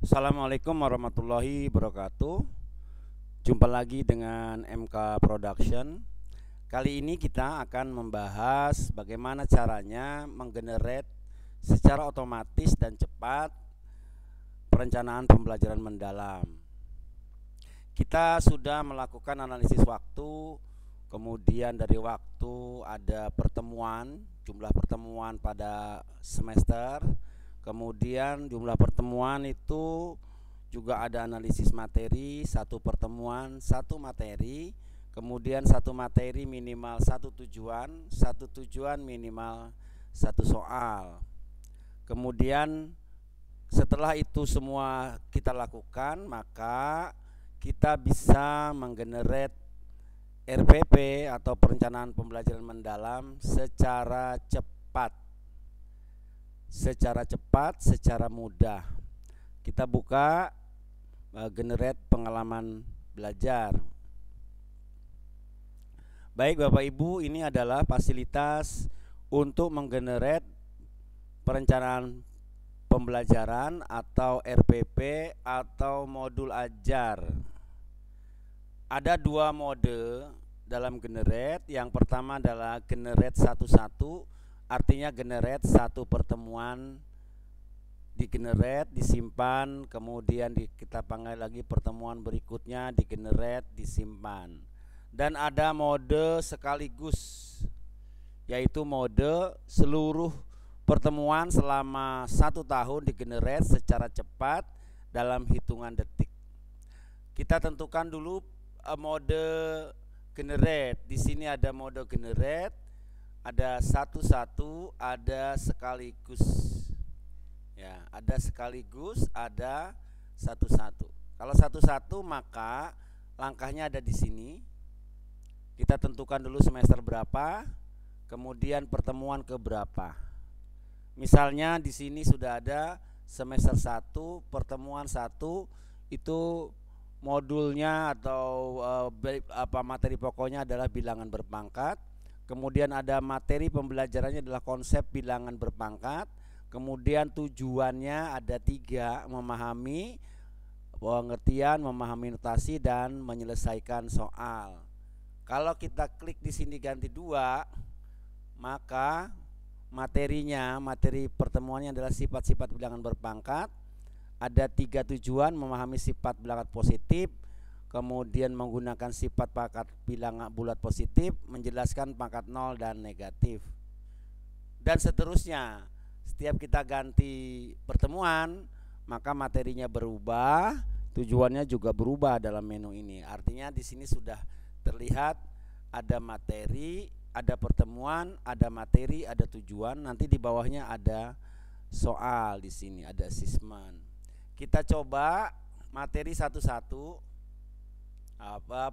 Assalamualaikum warahmatullahi wabarakatuh. Jumpa lagi dengan MK Production. Kali ini kita akan membahas bagaimana caranya menggenerate secara otomatis dan cepat perencanaan pembelajaran mendalam. Kita sudah melakukan analisis waktu, kemudian dari waktu ada pertemuan, jumlah pertemuan pada semester. Kemudian jumlah pertemuan itu juga ada analisis materi, satu pertemuan, satu materi. Kemudian satu materi minimal satu tujuan minimal satu soal. Kemudian setelah itu semua kita lakukan, maka kita bisa menggenerate RPP atau perencanaan pembelajaran mendalam secara cepat, secara mudah. Kita buka generate pengalaman belajar. Baik Bapak Ibu, ini adalah fasilitas untuk menggenerate perencanaan pembelajaran atau RPP atau modul ajar. Ada dua mode dalam generate. Yang pertama adalah generate satu-satu, artinya generate satu pertemuan di-generate, disimpan, kemudian kita panggil lagi pertemuan berikutnya, di-generate, disimpan. Dan ada mode sekaligus, yaitu mode seluruh pertemuan selama 1 tahun di-generate secara cepat dalam hitungan detik. Kita tentukan dulu mode generate. Di sini ada mode generate, ada satu-satu, ada sekaligus. Ya, ada sekaligus, ada satu-satu. Kalau satu-satu maka langkahnya ada di sini. Kita tentukan dulu semester berapa, kemudian pertemuan ke berapa. Misalnya di sini sudah ada semester 1, pertemuan 1, itu modulnya atau materi pokoknya adalah bilangan berpangkat. Kemudian ada materi pembelajarannya adalah konsep bilangan berpangkat. Kemudian tujuannya ada 3, memahami pengertian, memahami notasi, dan menyelesaikan soal. Kalau kita klik di sini ganti 2, maka materi pertemuannya adalah sifat-sifat bilangan berpangkat. Ada 3 tujuan: memahami sifat bilangan positif, kemudian menggunakan sifat pangkat bilangan bulat positif, menjelaskan pangkat 0 dan negatif, dan seterusnya. Setiap kita ganti pertemuan, maka materinya berubah, tujuannya juga berubah dalam menu ini. Artinya di sini sudah terlihat ada materi, ada pertemuan, ada materi, ada tujuan. Nanti di bawahnya ada soal, di sini ada assessment. Kita coba materi satu-satu,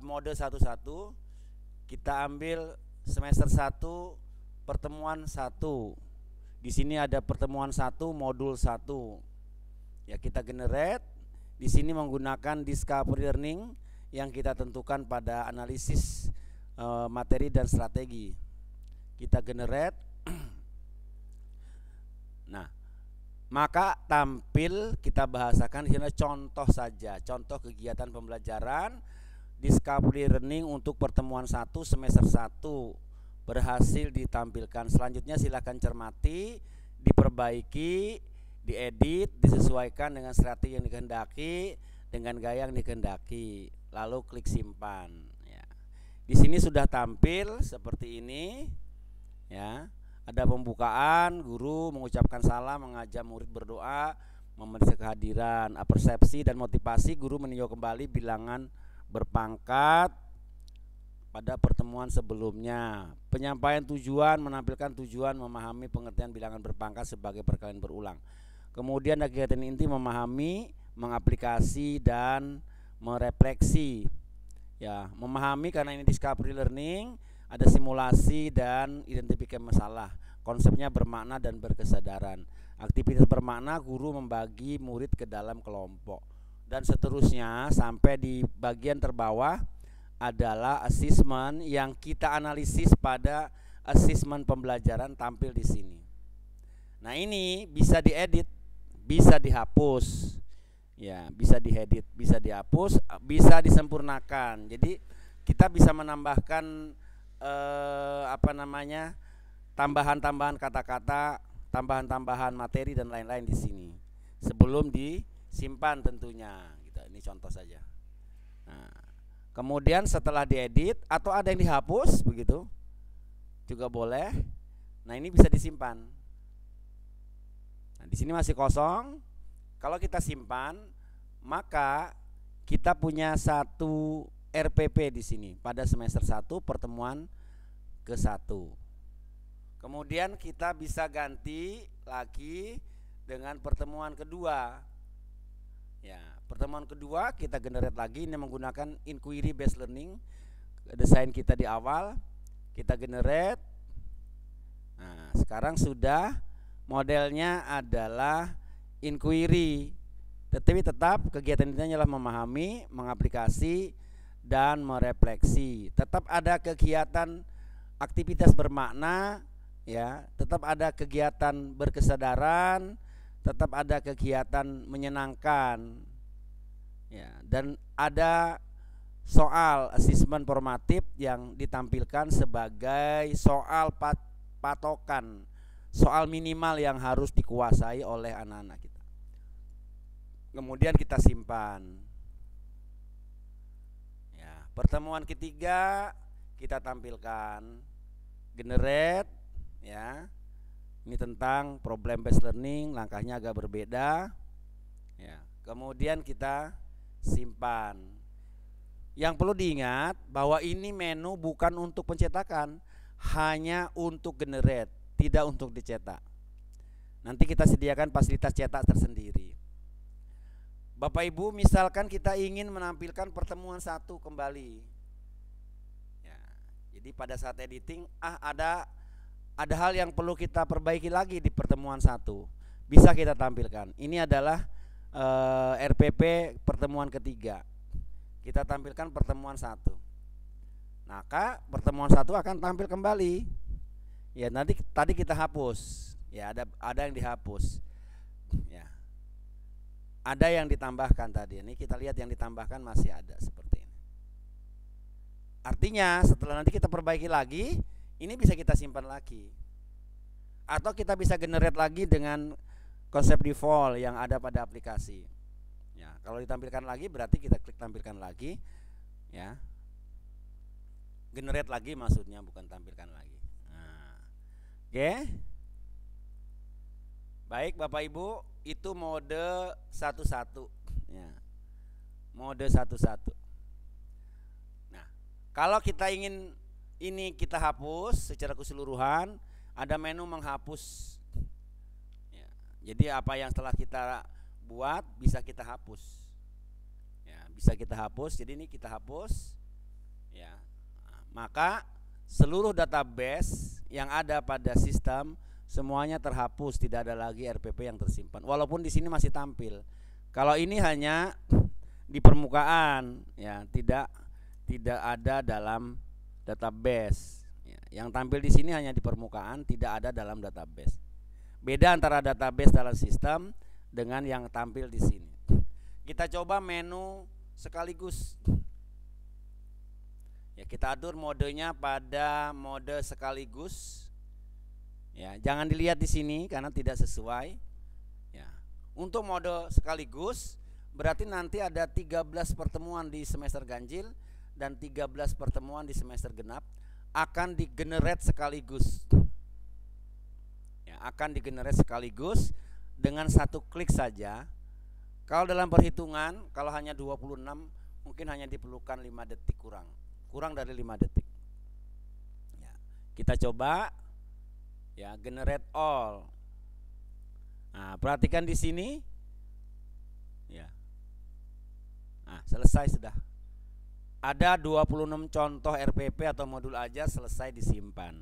mode satu-satu. Kita ambil semester 1, pertemuan 1. Di sini ada pertemuan 1, modul 1. Ya, kita generate. Di sini menggunakan discovery learning yang kita tentukan pada analisis materi dan strategi. Kita generate. Nah, maka tampil, kita bahasakan di sini contoh saja, contoh kegiatan pembelajaran discovery learning untuk pertemuan 1 semester 1 berhasil ditampilkan. Selanjutnya silakan cermati, diperbaiki, diedit, disesuaikan dengan strategi yang dikehendaki, dengan gaya yang dikehendaki, lalu klik simpan. Ya. Di sini sudah tampil seperti ini. Ya. Ada pembukaan, guru mengucapkan salam, mengajak murid berdoa, memeriksa kehadiran, persepsi dan motivasi. Guru meninjau kembali bilangan berpangkat pada pertemuan sebelumnya. Penyampaian tujuan, menampilkan tujuan, memahami pengertian bilangan berpangkat sebagai perkalian berulang. Kemudian kegiatan inti memahami, mengaplikasi, dan merefleksi. Ya, memahami karena ini discovery learning, ada simulasi dan identifikasi masalah. Konsepnya bermakna dan berkesadaran. Aktivitas bermakna, guru membagi murid ke dalam kelompok, dan seterusnya sampai di bagian terbawah adalah assessment yang kita analisis pada assessment pembelajaran tampil di sini. Nah, ini bisa diedit, bisa dihapus. Ya, bisa diedit, bisa dihapus, bisa disempurnakan. Jadi kita bisa menambahkan tambahan-tambahan kata-kata, tambahan-tambahan materi dan lain-lain di sini sebelum disimpan tentunya. Gitu. Ini contoh saja. Nah, kemudian setelah diedit atau ada yang dihapus begitu juga boleh. Nah, ini bisa disimpan. Nah, di sini masih kosong. Kalau kita simpan, maka kita punya satu RPP di sini pada semester 1 pertemuan ke-1. Kemudian kita bisa ganti lagi dengan pertemuan kedua. Ya, pertemuan kedua kita generate lagi, ini menggunakan inquiry based learning. Desain kita di awal kita generate. Nah, sekarang sudah modelnya adalah inquiry, tetapi tetap kegiatan ini adalah memahami, mengaplikasi, dan merefleksi. Tetap ada kegiatan aktivitas bermakna, ya, tetap ada kegiatan berkesadaran, tetap ada kegiatan menyenangkan, ya, dan ada soal asesmen formatif yang ditampilkan sebagai soal patokan, soal minimal yang harus dikuasai oleh anak-anak kita. Kemudian kita simpan. Ya, pertemuan ketiga kita tampilkan generate, ya. Ini tentang problem based learning, langkahnya agak berbeda. Ya, kemudian kita simpan. Yang perlu diingat bahwa ini menu bukan untuk pencetakan, hanya untuk generate, tidak untuk dicetak. Nanti kita sediakan fasilitas cetak tersendiri. Bapak Ibu, misalkan kita ingin menampilkan pertemuan 1 kembali, ya, jadi pada saat editing ada hal yang perlu kita perbaiki lagi di pertemuan 1, bisa kita tampilkan. Ini adalah RPP pertemuan ketiga. Kita tampilkan pertemuan 1. Maka pertemuan 1 akan tampil kembali. Ya, nanti tadi kita hapus. Ya, ada yang dihapus. Ya. Ada yang ditambahkan tadi. Ini kita lihat yang ditambahkan masih ada seperti ini. Artinya setelah nanti kita perbaiki lagi, ini bisa kita simpan lagi. Atau kita bisa generate lagi dengan konsep default yang ada pada aplikasi. Ya, kalau ditampilkan lagi berarti kita klik tampilkan lagi, ya. Generate lagi maksudnya, bukan tampilkan lagi. Nah, oke. Baik Bapak Ibu, itu mode 1.1, ya. Mode 1.1. Nah, kalau kita ingin ini kita hapus secara keseluruhan, ada menu menghapus, ya. Jadi apa yang telah kita buat bisa kita hapus, ya, bisa kita hapus. Jadi ini kita hapus, ya. Nah, maka seluruh database yang ada pada sistem semuanya terhapus, tidak ada lagi RPP yang tersimpan. Walaupun di sini masih tampil. Kalau ini hanya di permukaan, ya, tidak ada dalam database. Ya, yang tampil di sini hanya di permukaan, tidak ada dalam database. Beda antara database dalam sistem dengan yang tampil di sini. Kita coba menu sekaligus. Ya, kita atur modenya pada mode sekaligus. Ya, jangan dilihat di sini karena tidak sesuai. Ya. Untuk mode sekaligus berarti nanti ada 13 pertemuan di semester ganjil dan 13 pertemuan di semester genap akan digenerate sekaligus. Ya, akan digenerate sekaligus dengan satu klik saja. Kalau dalam perhitungan, kalau hanya 26 mungkin hanya diperlukan 5 detik, kurang dari 5 detik. Ya, kita coba. Ya, generate all. Nah, perhatikan di sini. Ya. Nah, selesai sudah. Ada 26 contoh RPP atau modul ajar selesai disimpan.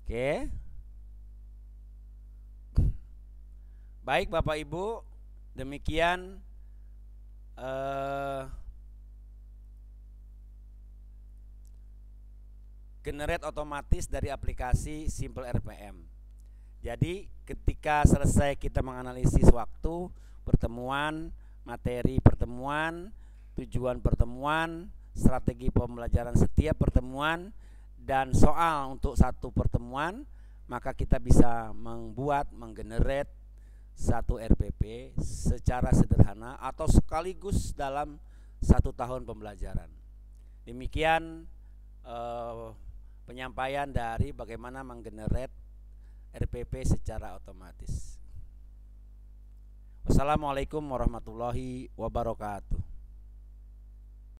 Oke. Baik Bapak Ibu, demikian generate otomatis dari aplikasi Simple RPM. Jadi ketika selesai kita menganalisis waktu pertemuan, materi pertemuan, tujuan pertemuan, strategi pembelajaran setiap pertemuan, dan soal untuk satu pertemuan, maka kita bisa menggenerate satu RPP secara sederhana atau sekaligus dalam 1 tahun pembelajaran. Demikian penyampaian dari bagaimana menggenerate RPP secara otomatis. Wassalamualaikum warahmatullahi wabarakatuh.